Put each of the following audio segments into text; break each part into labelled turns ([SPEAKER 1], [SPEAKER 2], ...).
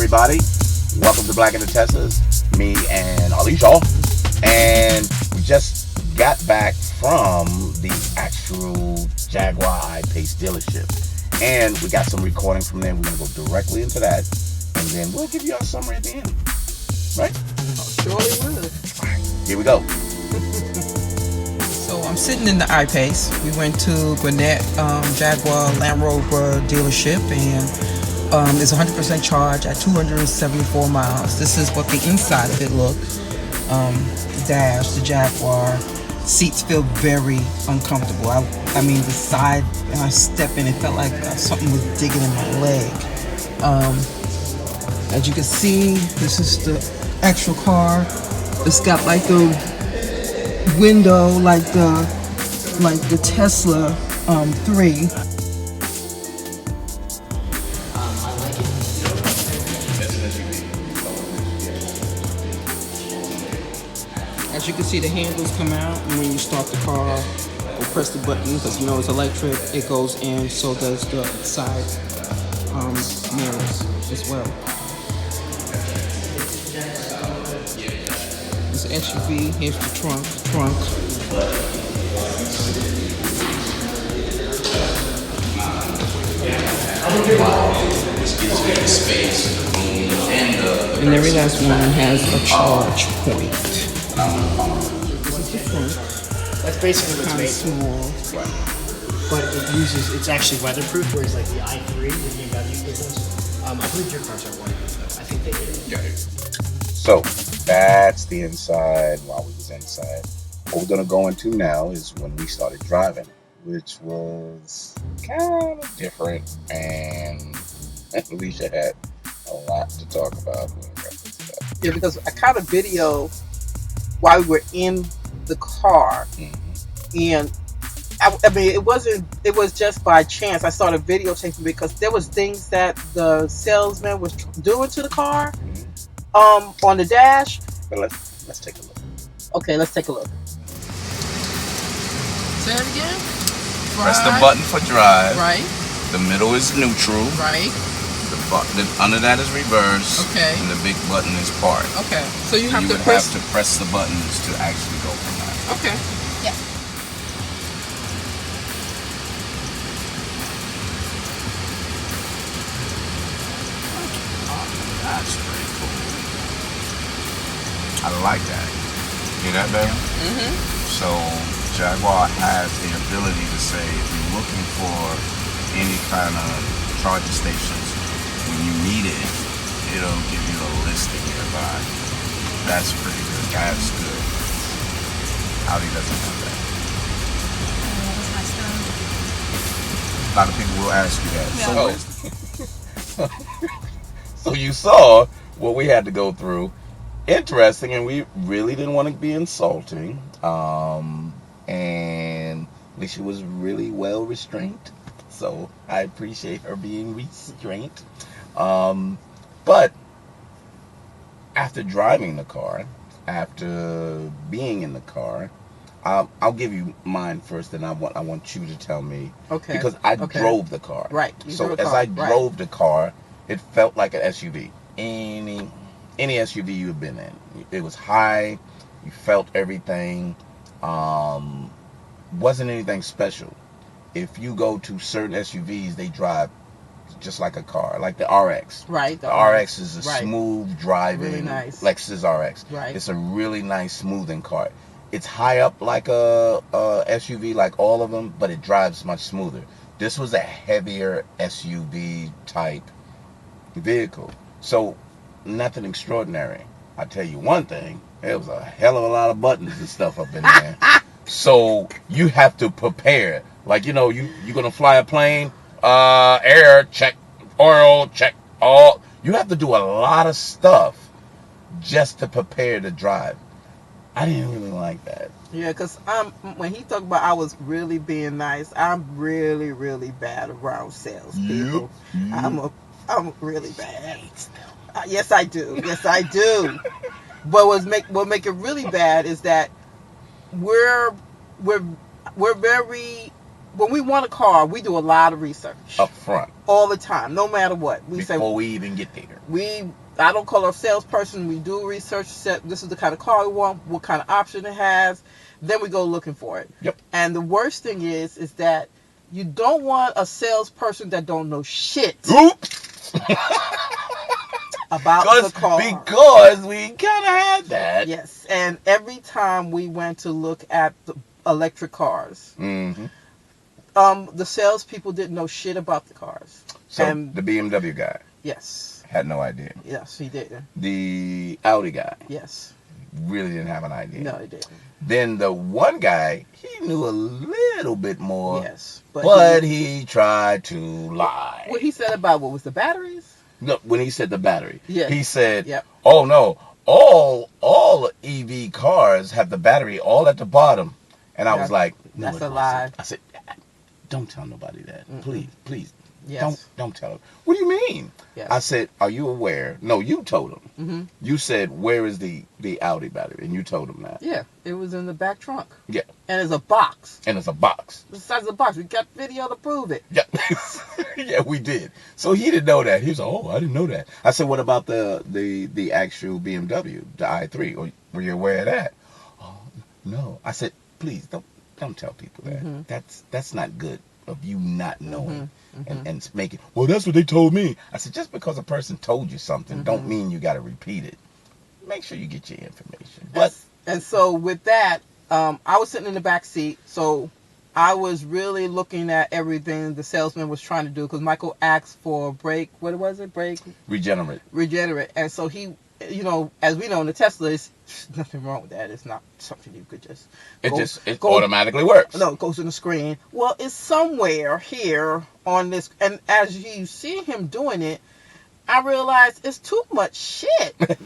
[SPEAKER 1] everybody? Welcome to Black and the Teslas. Me and Alicia. And we just got back from the actual Jaguar I-Pace dealership. And we got some recording from there. We're going to go directly into that. And then we'll give you our summary at the end. Right?
[SPEAKER 2] Surely will.
[SPEAKER 1] All right, here we go.
[SPEAKER 2] So I'm sitting in the I-Pace. We went to Gwinnett Jaguar Land Rover dealership, and it's 100% charge at 274 miles. This is what the inside of it looked. The dash, the Jaguar seats feel very uncomfortable. I mean, the side when I step in, it felt like something was digging in my leg. As you can see, this is the actual car. It's got like the window like the Tesla 3. As you can see, the handles come out, and when you start the car or press the button, because you know it's electric, it goes in. So does the side mirrors as well. It's an SUV. Here's the trunk.
[SPEAKER 3] This gives you the space, the room,
[SPEAKER 2] and every last one has a charge point. This is the front.
[SPEAKER 4] That's basically what's
[SPEAKER 2] Kind of
[SPEAKER 4] made.
[SPEAKER 2] small.
[SPEAKER 4] But it's actually weatherproof, whereas like the i3, the BMW business, I believe your cars are waterproof. I think they do.
[SPEAKER 1] So that's the inside while we was inside. What we're going to go into now is when we started driving, which was kind of different, and Alicia had a lot to talk about when it comes to that.
[SPEAKER 2] Yeah, because I caught a video while we were in the car, and I mean, it was just by chance. I started videotaping because there was things that the salesman was doing to the car, on the dash.
[SPEAKER 1] But let's take a look.
[SPEAKER 2] Okay, let's take a look. Say it again.
[SPEAKER 3] Press the button for drive.
[SPEAKER 2] Right.
[SPEAKER 3] The middle is neutral.
[SPEAKER 2] Right.
[SPEAKER 3] The button under that is reverse.
[SPEAKER 2] Okay.
[SPEAKER 3] And the big button is park.
[SPEAKER 2] Okay. So you have
[SPEAKER 3] You
[SPEAKER 2] to
[SPEAKER 3] would
[SPEAKER 2] press.
[SPEAKER 3] have to press the buttons to actually go from that.
[SPEAKER 2] Okay. Yeah.
[SPEAKER 3] That's pretty cool. I like that. Hear that, babe? So Jaguar has the ability to say if you're looking for any kind of charging stations, when you need it, it'll give you a listing nearby. That's pretty good. That's good. Audi doesn't have that. A lot of people will ask you that. So
[SPEAKER 1] So you saw what we had to go through. Interesting, and we really didn't want to be insulting. And Alicia was really well restrained, so I appreciate her being restrained. But after driving the car, after being in the car, I'll give you mine first, and I want you to tell me.
[SPEAKER 2] Okay.
[SPEAKER 1] Because I drove the car.
[SPEAKER 2] Right. You
[SPEAKER 1] So
[SPEAKER 2] drove a
[SPEAKER 1] as
[SPEAKER 2] car.
[SPEAKER 1] I drove the car, it felt like an SUV. Any SUV you have been in. It was high. You felt everything. Wasn't anything special. If you go to certain SUVs, they drive just like a car, like the RX.
[SPEAKER 2] Right.
[SPEAKER 1] The RX is a
[SPEAKER 2] Right.
[SPEAKER 1] smooth driving
[SPEAKER 2] Really nice.
[SPEAKER 1] Lexus RX.
[SPEAKER 2] Right.
[SPEAKER 1] It's a really nice smoothing car. It's high up like a SUV, like all of them, but it drives much smoother. This was a heavier SUV type vehicle. So nothing extraordinary. I tell you one thing, there was a hell of a lot of buttons and stuff up in there. So you have to prepare. Like, you're gonna fly a plane, air check, oil check, all. You have to do a lot of stuff just to prepare to drive. I didn't really like that.
[SPEAKER 2] Yeah, because when he talked about I was really being nice, I'm really, really bad around salespeople. I'm really bad. Yes, I do. Yes, I do. But what make it really bad is that we're very when we want a car, we do a lot of research
[SPEAKER 1] Up front.
[SPEAKER 2] all the time, no matter what. We
[SPEAKER 1] Before we even get there.
[SPEAKER 2] I don't call her a salesperson. We do research. This is the kind of car we want, what kind of option it has. Then we go looking for it.
[SPEAKER 1] Yep.
[SPEAKER 2] And the worst thing is that you don't want a salesperson that don't know shit
[SPEAKER 1] Oops.
[SPEAKER 2] about the car.
[SPEAKER 1] Because we kind of had that.
[SPEAKER 2] Yes. And every time we went to look at the electric cars,
[SPEAKER 1] Mm-hmm.
[SPEAKER 2] the salespeople didn't know shit about the cars.
[SPEAKER 1] So
[SPEAKER 2] And
[SPEAKER 1] the BMW guy
[SPEAKER 2] yes,
[SPEAKER 1] had no idea.
[SPEAKER 2] yes, he didn't.
[SPEAKER 1] The Audi guy
[SPEAKER 2] Yes,
[SPEAKER 1] really didn't have an idea.
[SPEAKER 2] no, he didn't.
[SPEAKER 1] Then the one guy, he knew a little bit more.
[SPEAKER 2] Yes,
[SPEAKER 1] But he tried to lie.
[SPEAKER 2] what he said about what was the batteries?
[SPEAKER 1] No, when he said the battery,
[SPEAKER 2] Yeah.
[SPEAKER 1] he said,
[SPEAKER 2] Yep.
[SPEAKER 1] "Oh no, all EV cars have the battery all at the bottom." And I was
[SPEAKER 2] Yeah,
[SPEAKER 1] like, "No,
[SPEAKER 2] that's
[SPEAKER 1] it
[SPEAKER 2] a
[SPEAKER 1] wasn't."
[SPEAKER 2] lie.
[SPEAKER 1] I said, "Don't tell nobody that, please.
[SPEAKER 2] Yes.
[SPEAKER 1] Don't tell him." What do you mean?
[SPEAKER 2] Yes.
[SPEAKER 1] I said, "Are you aware?" No, you told him.
[SPEAKER 2] Mm-hmm.
[SPEAKER 1] You said, "Where is the Audi battery?" And you told him that.
[SPEAKER 2] Yeah, it was in the back trunk.
[SPEAKER 1] Yeah.
[SPEAKER 2] And it's a box.
[SPEAKER 1] And it's a box.
[SPEAKER 2] The size of the box. We got video to prove it.
[SPEAKER 1] Yeah, yeah, we did. So he didn't know that. He was like, "Oh, I didn't know that." I said, "What about the actual BMW, the i3? Or were you aware of that?" "Oh, no." I said, "Please don't tell people that.
[SPEAKER 2] Mm-hmm.
[SPEAKER 1] That's not good of you not knowing
[SPEAKER 2] Mm-hmm.
[SPEAKER 1] and making. Well, that's what they told me." I said, "Just because a person told you something,
[SPEAKER 2] Mm-hmm.
[SPEAKER 1] don't mean you got to repeat it. Make sure you get your information." But
[SPEAKER 2] And so with that, I was sitting in the back seat, so I was really looking at everything the salesman was trying to do, because Michael asked for brake. What was it? Brake regenerate. And so he, as we know in the Tesla, there's nothing wrong with that. It's not something you could just.
[SPEAKER 1] it automatically works.
[SPEAKER 2] No, it goes on the screen. Well, it's somewhere here on this, and as you see him doing it, I realized it's too much shit.
[SPEAKER 4] I'm trying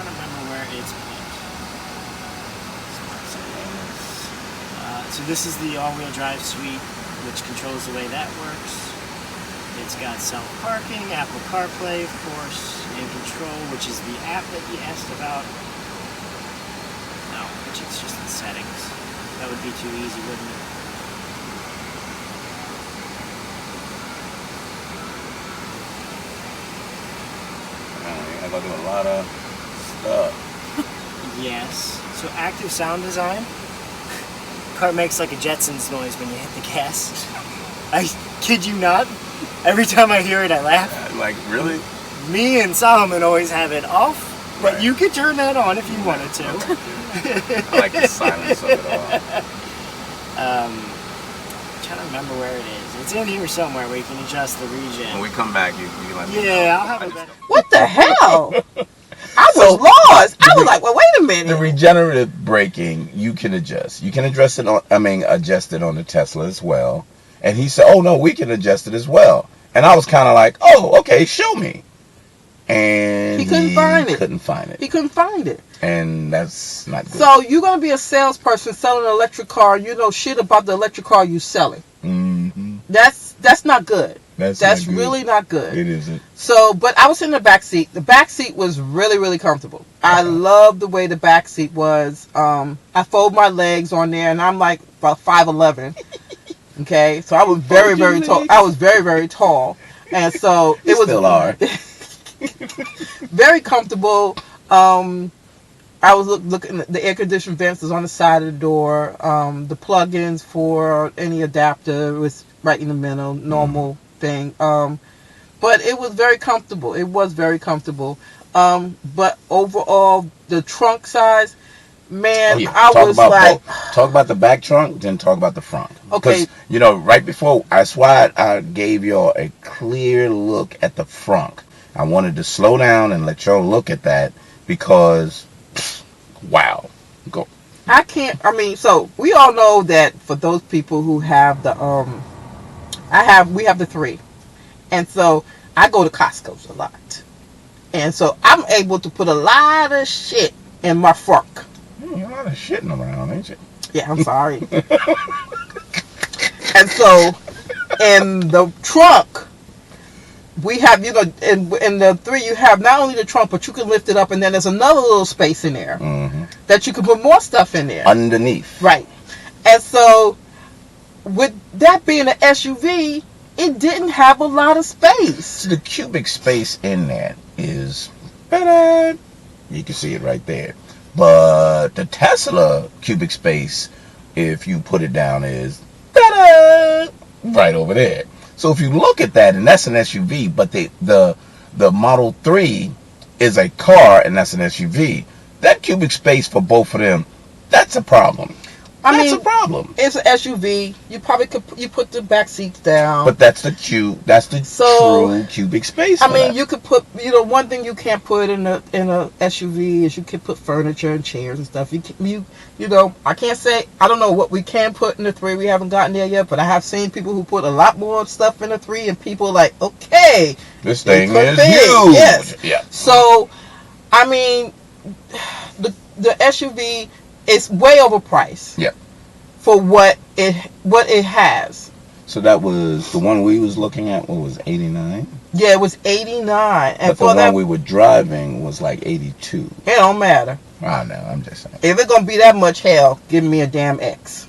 [SPEAKER 4] to remember where it's put. So this is the all-wheel drive suite, which controls the way that works. It's got self-parking, Apple CarPlay, of course, and Control, which is the app that you asked about. No, which is just the settings. That would be too easy, wouldn't it?
[SPEAKER 1] I gotta do a lot of stuff.
[SPEAKER 4] Yes. So active sound design. Car makes like a Jetsons noise when you hit the gas. I kid you not. Every time I hear it, I laugh.
[SPEAKER 1] Like, really?
[SPEAKER 4] Me and Solomon always have it off, but
[SPEAKER 1] Right.
[SPEAKER 4] you could turn that on if you wanted to.
[SPEAKER 1] I like the silence of it all.
[SPEAKER 4] I'm trying to remember where it is. It's in here somewhere where you can adjust the
[SPEAKER 1] When
[SPEAKER 4] regen.
[SPEAKER 1] we come back, you let me know.
[SPEAKER 4] Yeah, I'll have a better.
[SPEAKER 2] What the hell? I was lost. I was like, well, wait a
[SPEAKER 1] The
[SPEAKER 2] minute.
[SPEAKER 1] regenerative braking, you can adjust. You can adjust it adjust it on the Tesla as well. And he said, "Oh no, we can adjust it as well." And I was kind of like, "Oh, okay, show me." And
[SPEAKER 2] He couldn't find it.
[SPEAKER 1] Couldn't find it.
[SPEAKER 2] He couldn't find it.
[SPEAKER 1] And that's not good.
[SPEAKER 2] So you're gonna be a salesperson selling an electric car. You know shit about the electric car you selling.
[SPEAKER 1] Mm-hmm.
[SPEAKER 2] That's not good.
[SPEAKER 1] That's
[SPEAKER 2] That's
[SPEAKER 1] not good.
[SPEAKER 2] really not good.
[SPEAKER 1] It isn't.
[SPEAKER 2] So, but I was in the back seat. The back seat was really, really comfortable. I love the way the back seat was. I fold my legs on there, and I'm like about 5'11". Okay, so I was very, very tall. I was very, very tall, and so it was
[SPEAKER 1] Still are.
[SPEAKER 2] very comfortable. I was looking at the air conditioned vents was on the side of the door. The plug-ins for any adapter was right in the middle, normal thing. But it was very comfortable. It was very comfortable. But overall, the trunk size, man,
[SPEAKER 1] Oh, yeah.
[SPEAKER 2] I
[SPEAKER 1] Talk
[SPEAKER 2] was
[SPEAKER 1] about
[SPEAKER 2] like,
[SPEAKER 1] talk about the back trunk, then talk about the front.
[SPEAKER 2] Okay.
[SPEAKER 1] Because, right before, that's why I gave y'all a clear look at the front. I wanted to slow down and let y'all look at that because, wow. Go.
[SPEAKER 2] so we all know that for those people who have the, we have the 3. And so I go to Costco's a lot. And so I'm able to put a lot of shit in my frunk.
[SPEAKER 1] You're a lot of shitting around, ain't you?
[SPEAKER 2] Yeah, I'm sorry. And so in the trunk, we have, in the 3, you have not only the trunk, but you can lift it up, and then there's another little space in there
[SPEAKER 1] Mm-hmm.
[SPEAKER 2] that you can put more stuff in there.
[SPEAKER 1] Underneath.
[SPEAKER 2] Right. And so, with that being an SUV, it didn't have a lot of space.
[SPEAKER 1] So the cubic space in that is, ta-da, you can see it right there. But the Tesla cubic space, if you put it down, is ta-da, right over there. So if you look at that, and that's an SUV, but the Model 3 is a car, and that's an SUV. That cubic space for both of them, that's a problem. That's a problem.
[SPEAKER 2] It's an SUV. You probably could put the back seats down.
[SPEAKER 1] But that's the true cubic space.
[SPEAKER 2] I mean, you could put, one thing you can't put in a SUV is you can put furniture and chairs and stuff. I can't say, I don't know what we can put in the 3. We haven't gotten there yet, but I have seen people who put a lot more stuff in the 3, and people are like, okay,
[SPEAKER 1] this thing is huge.
[SPEAKER 2] Yes.
[SPEAKER 1] Yeah.
[SPEAKER 2] So, I mean, the SUV is way overpriced.
[SPEAKER 1] Yeah.
[SPEAKER 2] For what it has.
[SPEAKER 1] So that was the one we was looking at. What was 89?
[SPEAKER 2] Yeah, it was 89. And
[SPEAKER 1] but the one we were driving was like 82.
[SPEAKER 2] It don't matter.
[SPEAKER 1] I know. I'm just saying.
[SPEAKER 2] If it's gonna be that much hell, give me a damn X.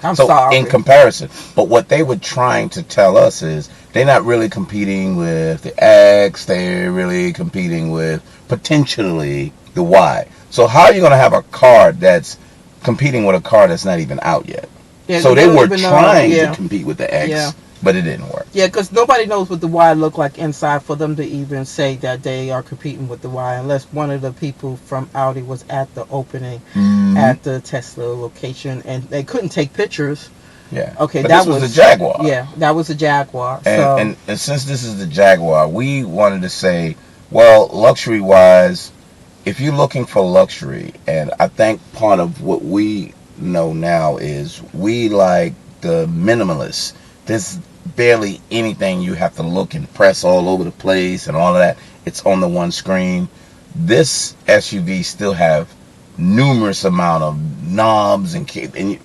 [SPEAKER 2] I'm
[SPEAKER 1] so
[SPEAKER 2] sorry.
[SPEAKER 1] In comparison, but what they were trying to tell us is they're not really competing with the X. They're really competing with potentially the Y. So how are you gonna have a car that's competing with a car that's not even out yet?
[SPEAKER 2] Yeah,
[SPEAKER 1] so they were trying to compete with the X, but it didn't work.
[SPEAKER 2] Yeah, because nobody knows what the Y look like inside for them to even say that they are competing with the Y, unless one of the people from Audi was at the opening at the Tesla location, and they couldn't take pictures.
[SPEAKER 1] Yeah.
[SPEAKER 2] Okay,
[SPEAKER 1] but
[SPEAKER 2] that
[SPEAKER 1] was the Jaguar.
[SPEAKER 2] Yeah, that was the Jaguar.
[SPEAKER 1] And since this is the Jaguar, we wanted to say, well, luxury-wise, if you're looking for luxury, and I think part of what we know now is we like the minimalists. There's barely anything you have to look and press all over the place and all of that. It's on the one screen. This SUV still have numerous amount of knobs and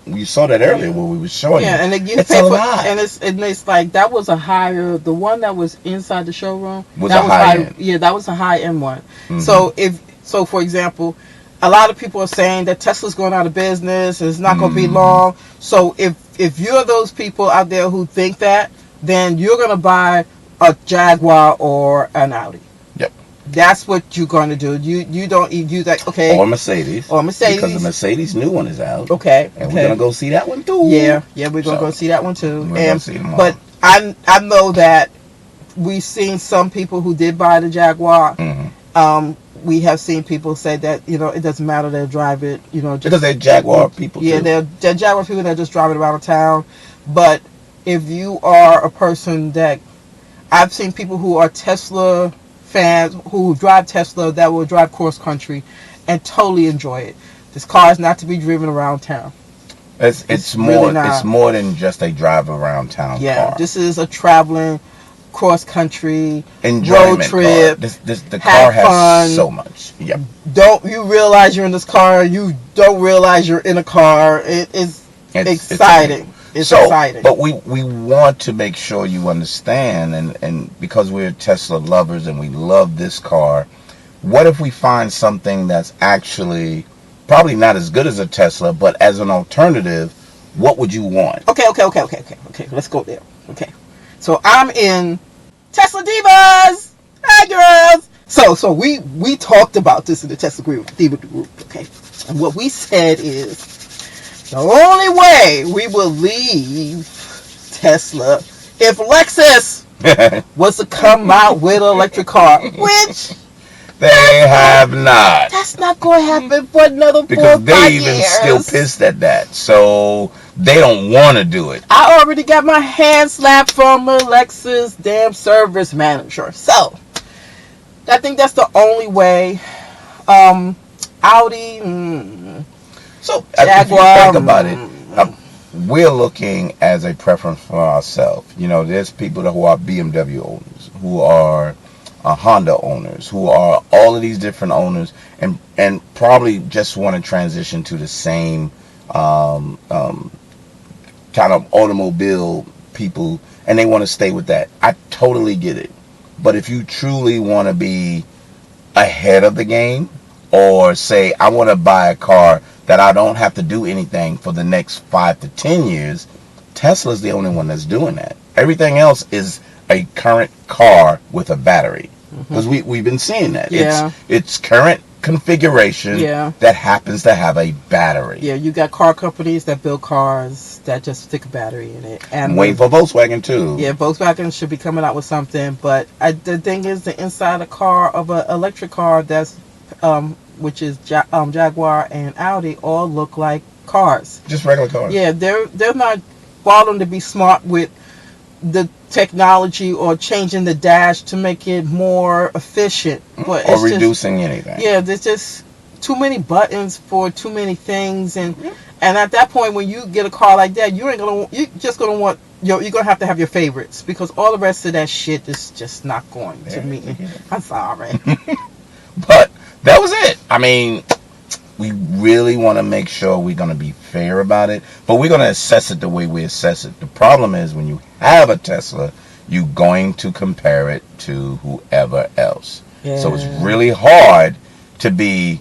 [SPEAKER 1] you saw that earlier when we were showing you.
[SPEAKER 2] And
[SPEAKER 1] it's a lot.
[SPEAKER 2] And it's like that was a higher. The one that was inside the showroom
[SPEAKER 1] was a high end.
[SPEAKER 2] Yeah, that was a high end one.
[SPEAKER 1] Mm-hmm.
[SPEAKER 2] So for example, a lot of people are saying that Tesla's going out of business and it's not going to be long. So if you're those people out there who think that, then you're going to buy a Jaguar or an Audi.
[SPEAKER 1] Yep.
[SPEAKER 2] That's what you're going to do. You don't use that, okay?
[SPEAKER 1] Or Mercedes. Because the Mercedes new one is out.
[SPEAKER 2] Okay.
[SPEAKER 1] And we're going to go see that one too.
[SPEAKER 2] Yeah, we're going to go see that one too.
[SPEAKER 1] We're going to see them all.
[SPEAKER 2] But I know that we've seen some people who did buy the Jaguar.
[SPEAKER 1] Mm-hmm.
[SPEAKER 2] We have seen people say that, it doesn't matter, they'll drive it, just,
[SPEAKER 1] because they're Jaguar people too.
[SPEAKER 2] Yeah, they're Jaguar people that just drive it around town. But if you are a person that, I've seen people who are Tesla fans who drive Tesla that will drive cross country and totally enjoy it. This car is not to be driven around town.
[SPEAKER 1] It's more than just a drive around town car.
[SPEAKER 2] This is a traveling cross country
[SPEAKER 1] enjoyment
[SPEAKER 2] road trip.
[SPEAKER 1] The car has fun. So much. Yep.
[SPEAKER 2] Don't you realize you're in this car? You don't realize you're in a car. It's exciting. It's exciting.
[SPEAKER 1] But we want to make sure you understand, and because we're Tesla lovers and we love this car, what if we find something that's actually probably not as good as a Tesla, but as an alternative, what would you want?
[SPEAKER 2] Okay. Let's go there. Okay. So I'm in Tesla Divas. Hi, girls. So we talked about this in the Tesla Diva group. Okay. And what we said is the only way we will leave Tesla if Lexus was to come out with an electric car, which
[SPEAKER 1] they have not.
[SPEAKER 2] That's not going to happen for another 4 or 5 years.
[SPEAKER 1] Because they even still pissed at that. So they don't want to do it.
[SPEAKER 2] I already got my hand slapped from a Lexus damn service manager. So I think that's the only way. Audi.
[SPEAKER 1] So
[SPEAKER 2] Jaguar,
[SPEAKER 1] if you think about it, we're looking as a preference for ourselves. There's people who are BMW owners, who are Honda owners, who are all of these different owners, and probably just want to transition to the same kind of automobile people, and they want to stay with that. I totally get it. But if you truly want to be ahead of the game, or say I want to buy a car that I don't have to do anything for the next 5 to 10 years, Tesla's the only one that's doing that. Everything else is a current car with a battery. Because we've been seeing that.
[SPEAKER 2] Yeah.
[SPEAKER 1] It's current configuration that happens to have a battery.
[SPEAKER 2] Yeah, you got car companies that build cars that just stick a battery in it. And
[SPEAKER 1] I'm waiting for Volkswagen too.
[SPEAKER 2] Yeah, Volkswagen should be coming out with something. But the thing is, the inside of car of an electric car that's which is Jaguar and Audi, all look like cars.
[SPEAKER 1] Just regular cars.
[SPEAKER 2] Yeah, they're not bothering to be smart with the technology or changing the dash to make it more efficient, but
[SPEAKER 1] or reducing anything.
[SPEAKER 2] Yeah, there's just too many buttons for too many things, and at that point, when you get a car like that, you're gonna have to have your favorites, because all the rest of that shit is just not going to me. I'm sorry.
[SPEAKER 1] But that was it. I mean, we really want to make sure we're going to be fair about it, but we're going to assess it the way we assess it. The problem is, when you have a Tesla, you're going to compare it to whoever else.
[SPEAKER 2] Yeah.
[SPEAKER 1] So it's really hard to be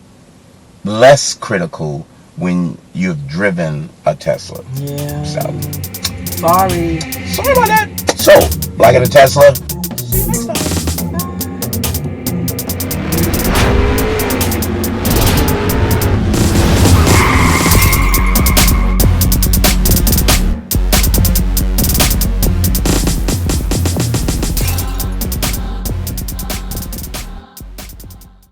[SPEAKER 1] less critical when you've driven a Tesla.
[SPEAKER 2] Yeah.
[SPEAKER 1] So,
[SPEAKER 2] Sorry
[SPEAKER 1] about that. So, like a Tesla, see you next time.